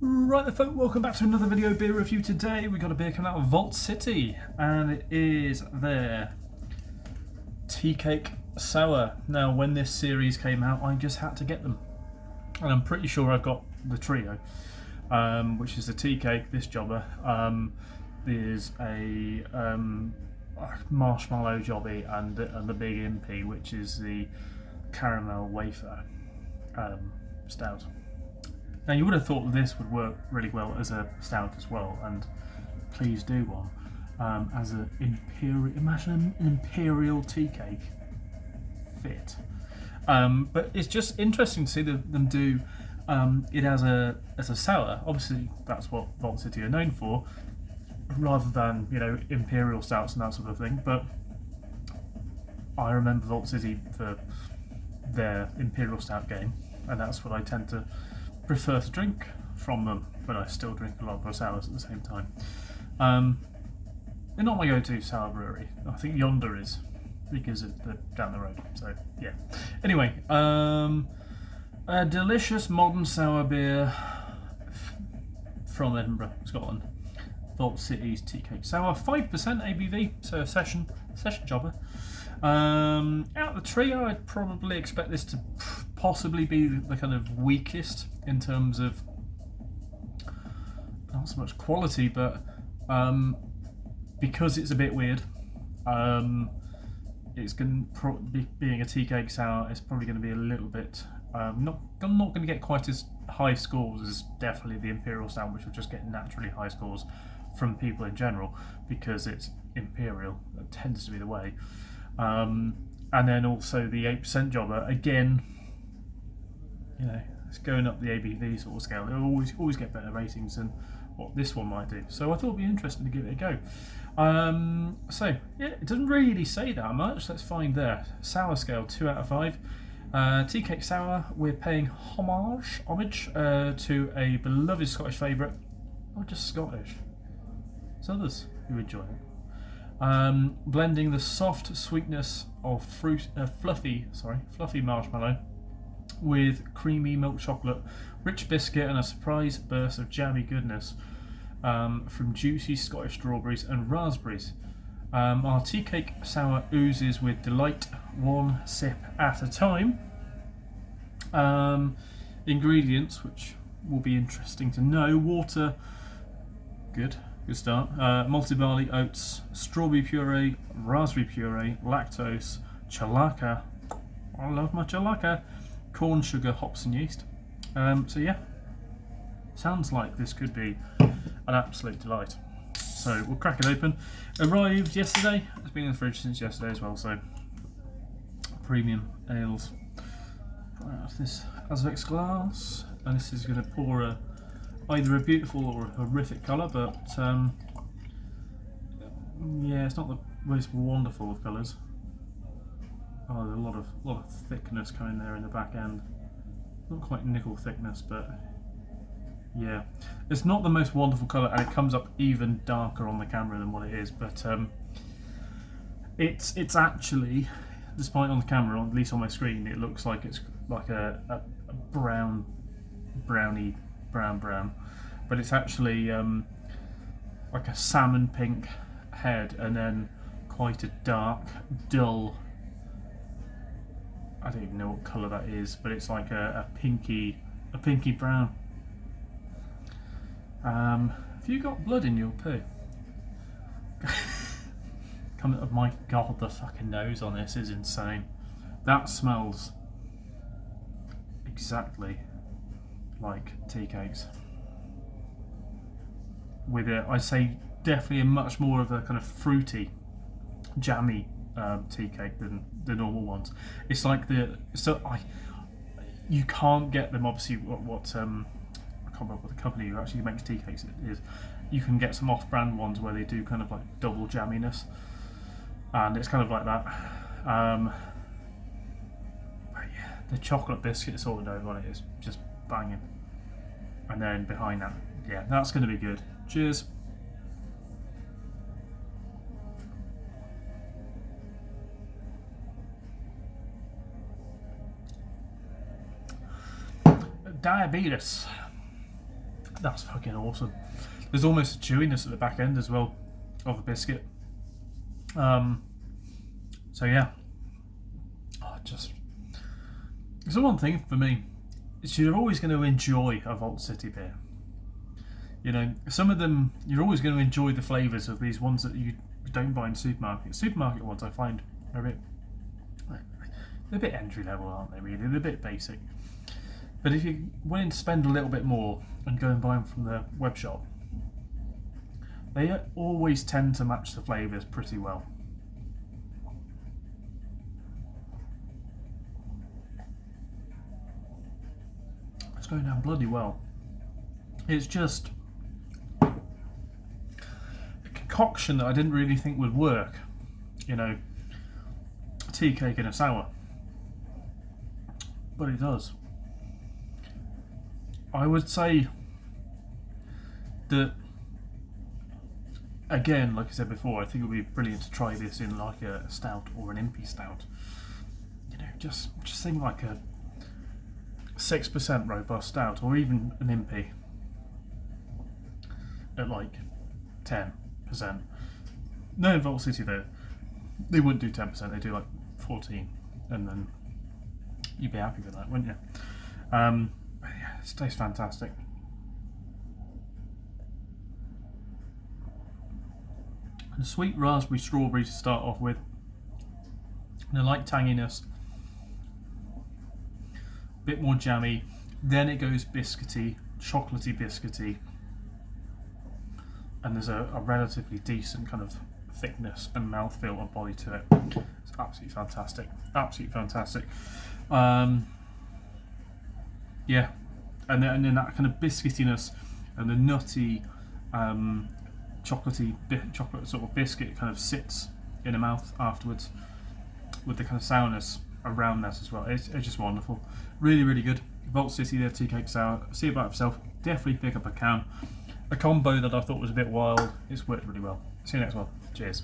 Right then folk, welcome back to another video beer review. Today we got a beer coming out of Vault City and it is their Teacake Sour. Now when this series came out I just had to get them and I'm pretty sure I've got the trio, which is the Teacake, this jobber, there's a marshmallow jobby and the big impy, which is the caramel wafer stout. Now you would have thought this would work really well as a stout as well, and please do one as an imperial. Imagine an imperial tea cake fit. But it's just interesting to see them do it as a sour. Obviously, that's what Vault City are known for, rather than imperial stouts and that sort of thing. But I remember Vault City for their imperial stout game, and that's what I tend to prefer to drink from them, but I still drink a lot of sours at the same time. They're not my go-to sour brewery. I think Yonder is, because they're down the road. So yeah. Anyway, a delicious modern sour beer from Edinburgh, Scotland. Vault City's Teacake Sour, 5% ABV, so a session jobber. Out of the trio, I'd probably expect this to possibly be the kind of weakest in terms of not so much quality, but because it's a bit weird, it's going to being a tea cake sour, it's probably going to be a little bit not going to get quite as high scores as definitely the imperial stout, which will just get naturally high scores from people in general because it's imperial. That tends to be the way. And then also the 8% jobber, again, it's going up the ABV sort of scale. It'll always get better ratings than what this one might do. So I thought it'd be interesting to give it a go. So yeah, it doesn't really say that much. Let's find there. Sour scale 2 out of 5. Teacake Sour, we're paying homage to a beloved Scottish favourite. Not just Scottish. There's others who enjoy it. Blending the soft sweetness of fluffy marshmallow with creamy milk chocolate, rich biscuit, and a surprise burst of jammy goodness from juicy Scottish strawberries and raspberries. Our Teacake Sour oozes with delight, one sip at a time. Ingredients, which will be interesting to know: water, good start, malted barley, oats, strawberry puree, raspberry puree, lactose, chalaka, I love my chalaka, corn sugar, hops and yeast. So yeah, sounds like this could be an absolute delight. So we'll crack it open. Arrived yesterday. It's been in the fridge since yesterday as well. So premium ales. Put out this Azvex glass, and this is going to pour either a beautiful or a horrific colour, but yeah, it's not the most wonderful of colours. Oh, there's a lot of thickness coming there in the back end. Not quite nickel thickness, but yeah, it's not the most wonderful colour, and it comes up even darker on the camera than what it is. But it's actually, despite on the camera, at least on my screen, it looks like it's like a brown, but it's actually like a salmon pink head, and then quite a dark, dull, I don't even know what colour that is, but it's like a pinky brown. Have you got blood in your poo? Oh my god, the fucking nose on this is insane. That smells exactly like tea cakes. With it, I'd say definitely a much more of a kind of fruity, jammy tea cake than the normal ones. It's like you can't get them. Obviously, what I can't remember what the company who actually makes tea cakes is. You can get some off-brand ones where they do kind of like double jamminess, and it's kind of like that. But yeah, the chocolate biscuit sort of dough on it is just banging. And then behind that, yeah, that's going to be good. Cheers. Diabetes. That's fucking awesome. There's almost a chewiness at the back end as well of the biscuit. So yeah, just it's the one thing for me. Is you're always going to enjoy a Vault City beer. You know, some of them you're always going to enjoy the flavours of these ones that you don't buy in supermarkets. Supermarket ones I find are they're a bit entry level, aren't they? Really, they're a bit basic. But if you're willing to spend a little bit more and go and buy them from the web shop, they always tend to match the flavours pretty well. It's going down bloody well. It's just a concoction that I didn't really think would work. You know, a tea cake and a sour. But it does. I would say that, again, like I said before, I think it would be brilliant to try this in like a stout or an impy stout. You know, just think like a 6% robust stout, or even an impy at like 10%. No, in Vault City they wouldn't do 10%, they do like 14, and then you'd be happy with that, wouldn't you? Yeah, it tastes fantastic. And sweet raspberry strawberry to start off with, and a light tanginess, a bit more jammy, then it goes biscuity, chocolatey biscuity, and there's a relatively decent kind of thickness and mouthfeel and body to it. It's absolutely fantastic, absolutely fantastic. Yeah, and then that kind of biscuitiness and the nutty, chocolate sort of biscuit kind of sits in the mouth afterwards, with the kind of sourness around that as well. It's just wonderful, really, really good. Vault City, their Teacake sour. See it by itself. Definitely pick up a can. A combo that I thought was a bit wild. It's worked really well. See you next one. Cheers.